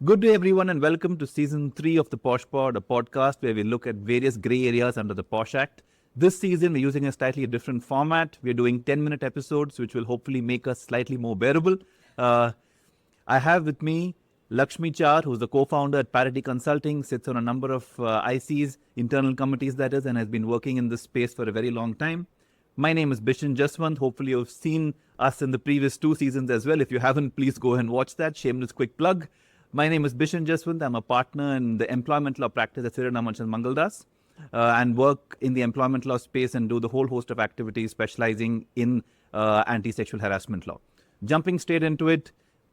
Good day, everyone, and welcome to Season 3 of the Posh Pod, a podcast where we look at various grey areas under the POSH Act. This season, we're using a slightly different format. We're doing 10-minute episodes, which will hopefully make us slightly more bearable. I have with me Laxmi Char, who's the co-founder at Parity Consulting, sits on a number of ICs, internal committees that is, and has been working in this space for a very long time. My name is Bishen Jeswant. Hopefully, you've seen us in the previous 2 seasons as well. If you haven't, please go and watch that. Shameless quick plug. My name is Bishen Jeswant. I'm a partner in the employment law practice at Siranamanchal Mangaldas and work in the employment law space and do the whole host of activities specializing in anti-sexual harassment law. Jumping straight into it,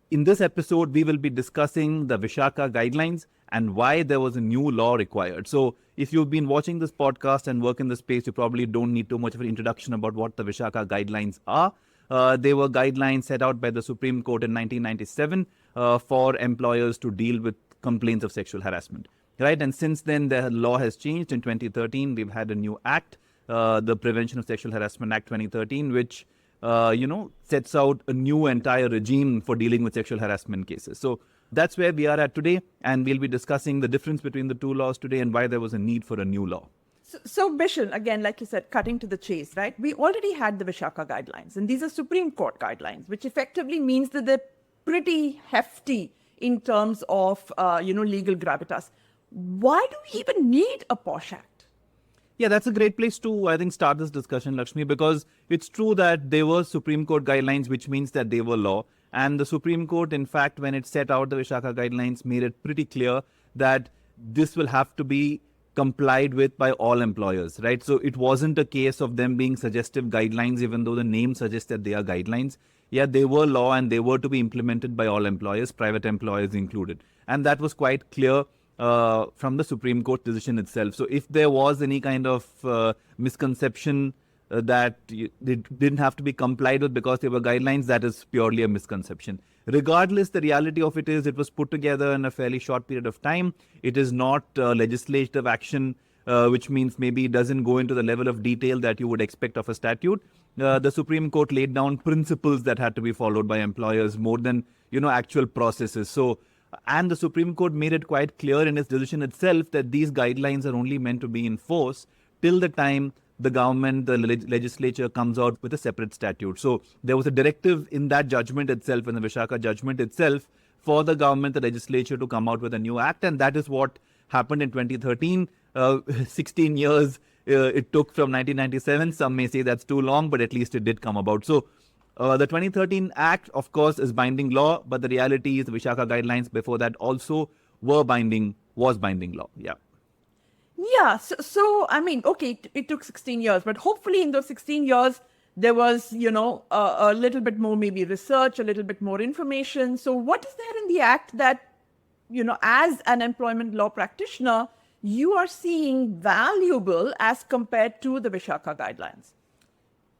in this episode, we will be discussing the Vishaka Guidelines and why there was a new law required. So if you've been watching this podcast and work in the space, you probably don't need too much of an introduction about what the Vishaka Guidelines are. They were guidelines set out by the Supreme Court in 1997 for employers to deal with complaints of sexual harassment. Right, and since then, the law has changed. In 2013, we've had a new act, the Prevention of Sexual Harassment Act 2013, which sets out a new entire regime for dealing with sexual harassment cases. So that's where we are at today, and we'll be discussing the difference between the 2 laws today and why there was a need for a new law. So Bishen, again, like you said, cutting to the chase, right? We already had the Vishaka Guidelines, and these are Supreme Court guidelines, which effectively means that they're pretty hefty in terms of, legal gravitas. Why do we even need a POSH Act? Yeah, that's a great place to, I think, start this discussion, Laxmi, because it's true that they were Supreme Court guidelines, which means that they were law. And the Supreme Court, in fact, when it set out the Vishaka Guidelines, made it pretty clear that this will have to be complied with by all employers, right? So it wasn't a case of them being suggestive guidelines, even though the name suggests that they are guidelines. Yeah, they were law and they were to be implemented by all employers, private employers included. And that was quite clear from the Supreme Court decision itself. So if there was any kind of misconception that they didn't have to be complied with because they were guidelines, that is purely a misconception. Regardless, the reality of it is it was put together in a fairly short period of time. It is not legislative action, which means maybe it doesn't go into the level of detail that you would expect of a statute. The Supreme Court laid down principles that had to be followed by employers more than, actual processes. So, and the Supreme Court made it quite clear in its decision itself that these guidelines are only meant to be in force till the time the government, the legislature comes out with a separate statute. So there was a directive in that judgment itself, in the Vishaka judgment itself, for the government, the legislature to come out with a new act. And that is what happened in 2013. 16 years it took from 1997. Some may say that's too long, but at least it did come about. So the 2013 Act, of course, is binding law, but the reality is the Vishaka Guidelines before that also was binding law. Yeah. Yeah, so I mean, okay, it took 16 years, but hopefully in those 16 years, there was, a little bit more maybe research, a little bit more information. So what is there in the Act that, as an employment law practitioner, you are seeing valuable as compared to the Vishaka Guidelines?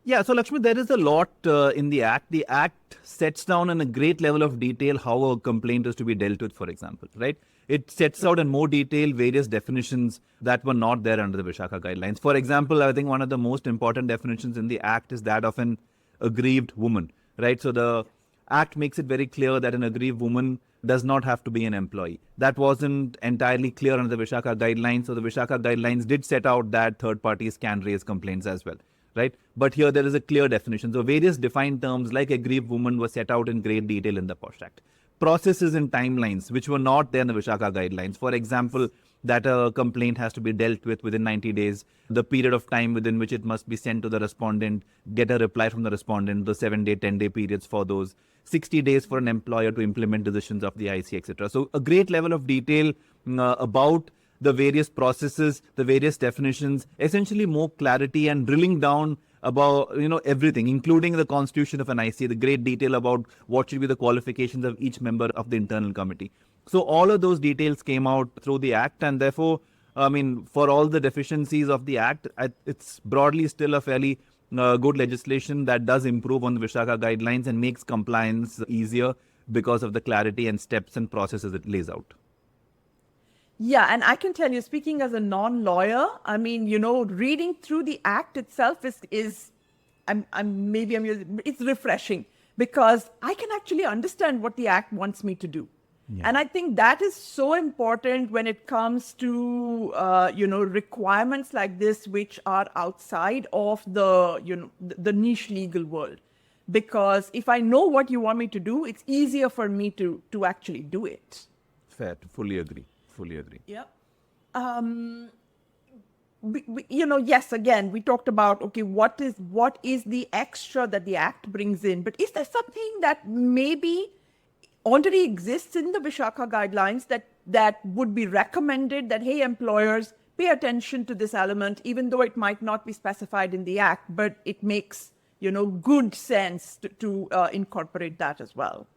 Yeah, so Lakshmi, there is a lot in the Act. The Act sets down in a great level of detail how a complaint is to be dealt with, for example, right? It sets out in more detail various definitions that were not there under the Vishaka Guidelines. For example, I think one of the most important definitions in the Act is that of an aggrieved woman, right? So the Act makes it very clear that an aggrieved woman does not have to be an employee. That wasn't entirely clear under the Vishaka Guidelines. So the Vishaka Guidelines did set out that third parties can raise complaints as well, right? But here there is a clear definition. So various defined terms like aggrieved woman were set out in great detail in the POSH Act. Processes and timelines, which were not there in the Vishaka Guidelines. For example, that a complaint has to be dealt with within 90 days, the period of time within which it must be sent to the respondent, get a reply from the respondent, the 7-day, 10-day periods for those, 60 days for an employer to implement decisions of the IC, etc. So a great level of detail about the various processes, the various definitions, essentially more clarity and drilling down about, everything, including the constitution of an IC, the great detail about what should be the qualifications of each member of the internal committee. So all of those details came out through the Act, and therefore, for all the deficiencies of the Act, it's broadly still a fairly good legislation that does improve on the Vishaka Guidelines and makes compliance easier because of the clarity and steps and processes it lays out. Yeah, and I can tell you, speaking as a non-lawyer, reading through the Act itself is it's refreshing because I can actually understand what the Act wants me to do. And I think that is so important when it comes to, requirements like this, which are outside of the niche legal world. Because if I know what you want me to do, it's easier for me to actually do it. Fair. Fully agree. Fully agree. Yeah. Yes, again, we talked about, okay, what is the extra that the Act brings in? But is there something that maybe already exists in the Vishaka Guidelines that would be recommended that, hey, employers, pay attention to this element, even though it might not be specified in the Act, but it makes, good sense to incorporate that as well?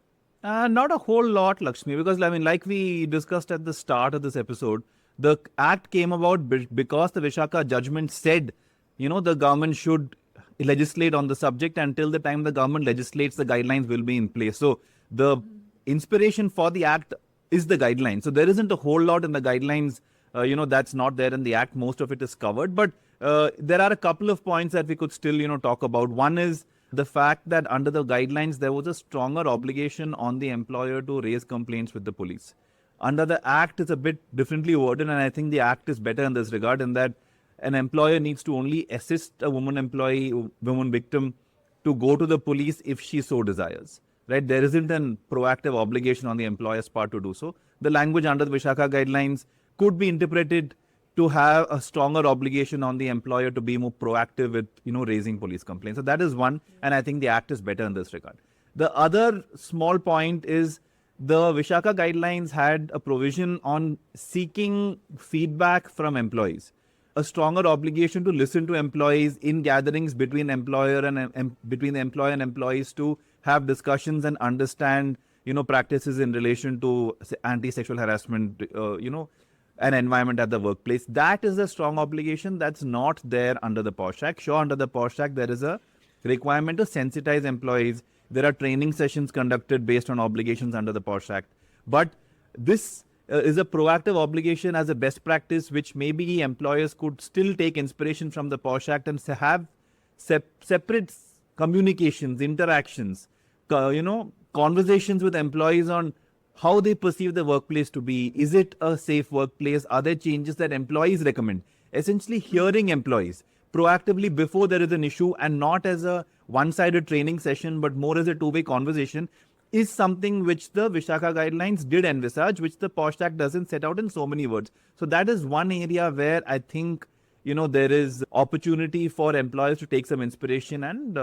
Not a whole lot, Lakshmi, because like we discussed at the start of this episode, the act came about because the Vishaka judgment said, the government should legislate on the subject. Until the time the government legislates, the guidelines will be in place. So the inspiration for the act is the guidelines. So there isn't a whole lot in the guidelines, that's not there in the act. Most of it is covered. But there are a couple of points that we could still, talk about. One is the fact that under the guidelines, there was a stronger obligation on the employer to raise complaints with the police. Under the Act, it's a bit differently worded, and I think the Act is better in this regard, in that an employer needs to only assist a woman victim to go to the police if she so desires. Right? There isn't a proactive obligation on the employer's part to do so. The language under the Vishaka Guidelines could be interpreted to have a stronger obligation on the employer to be more proactive with, raising police complaints. So that is one, and I think the Act is better in this regard. The other small point is the Vishaka Guidelines had a provision on seeking feedback from employees, a stronger obligation to listen to employees in gatherings between employer and between the employer and employees to have discussions and understand, practices in relation to anti-sexual harassment, an environment at the workplace. That is a strong obligation that's not there under the POSH Act. Sure, under the POSH Act, there is a requirement to sensitize employees. There are training sessions conducted based on obligations under the POSH Act. But this is a proactive obligation as a best practice, which maybe employers could still take inspiration from the POSH Act and have separate communications, interactions, conversations with employees on how they perceive the workplace to be. Is it a safe workplace? Are there changes that employees recommend? Essentially hearing employees proactively before there is an issue, and not as a one-sided training session, but more as a two-way conversation, is something which the Vishaka Guidelines did envisage, which the POSH Act doesn't set out in so many words. So that is one area where I think, there is opportunity for employers to take some inspiration and,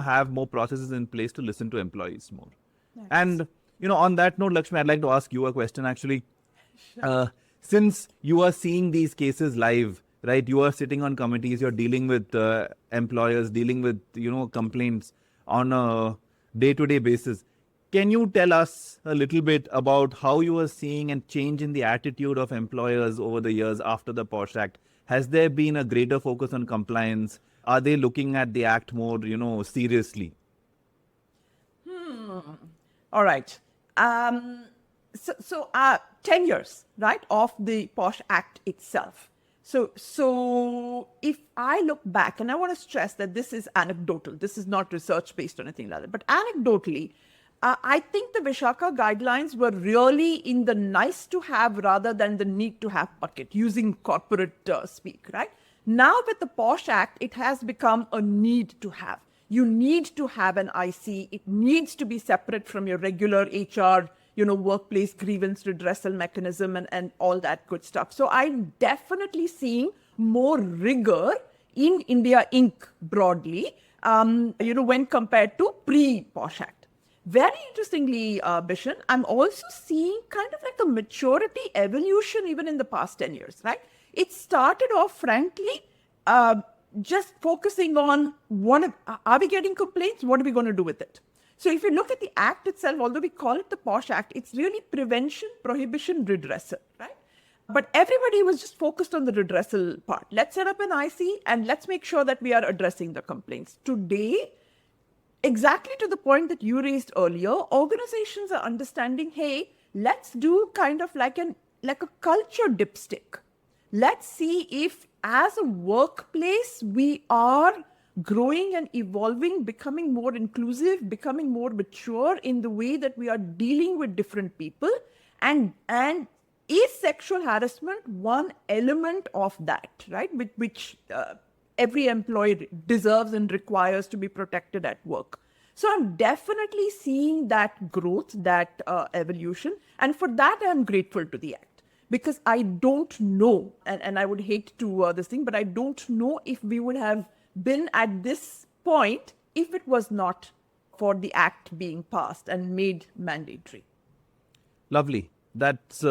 have more processes in place to listen to employees more. Nice. And, on that note, Lakshmi, I'd like to ask you a question actually. Sure. Since you are seeing these cases live, right? You are sitting on committees, you're dealing with employers, dealing with, complaints on a day-to-day basis. Can you tell us a little bit about how you are seeing a change in the attitude of employers over the years after the POSH Act? Has there been a greater focus on compliance? Are they looking at the Act more, seriously? All right. 10 years, right, of the POSH Act itself. So if I look back, and I want to stress that this is anecdotal, this is not research based or anything like that, but anecdotally, I think the Vishaka Guidelines were really in the nice to have rather than the need to have bucket, using corporate speak, right? Now with the POSH Act, it has become a need to have. You need to have an IC. It needs to be separate from your regular HR, workplace grievance redressal mechanism and all that good stuff. So I'm definitely seeing more rigor in India Inc. broadly, when compared to pre-POSH Act. Very interestingly, Bishen, I'm also seeing kind of like a maturity evolution even in the past 10 years, right? It started off, frankly, just focusing on are we getting complaints? What are we going to do with it? So if you look at the Act itself, although we call it the POSH Act, it's really prevention, prohibition, redressal, right? But everybody was just focused on the redressal part. Let's set up an IC and let's make sure that we are addressing the complaints. Today, exactly to the point that you raised earlier, organizations are understanding, hey, let's do kind of like a culture dipstick. Let's see if as a workplace, we are growing and evolving, becoming more inclusive, becoming more mature in the way that we are dealing with different people. And is sexual harassment one element of that, right? Which every employee deserves and requires to be protected at work. So I'm definitely seeing that growth, that evolution. And for that, I'm grateful to the Act. Because I don't know, and I would hate to this thing, but I don't know if we would have been at this point if it was not for the Act being passed and made mandatory. Lovely. That's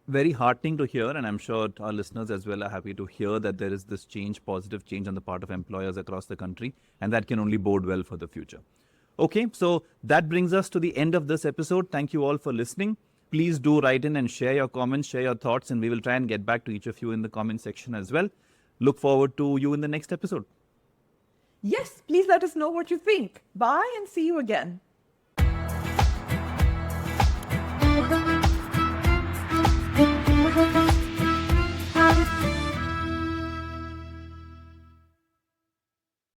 very heartening to hear, and I'm sure our listeners as well are happy to hear that there is this change, positive change on the part of employers across the country, and that can only bode well for the future. Okay, so that brings us to the end of this episode. Thank you all for listening. Please do write in and share your comments, share your thoughts, and we will try and get back to each of you in the comment section as well. Look forward to you in the next episode. Yes, please let us know what you think. Bye and see you again.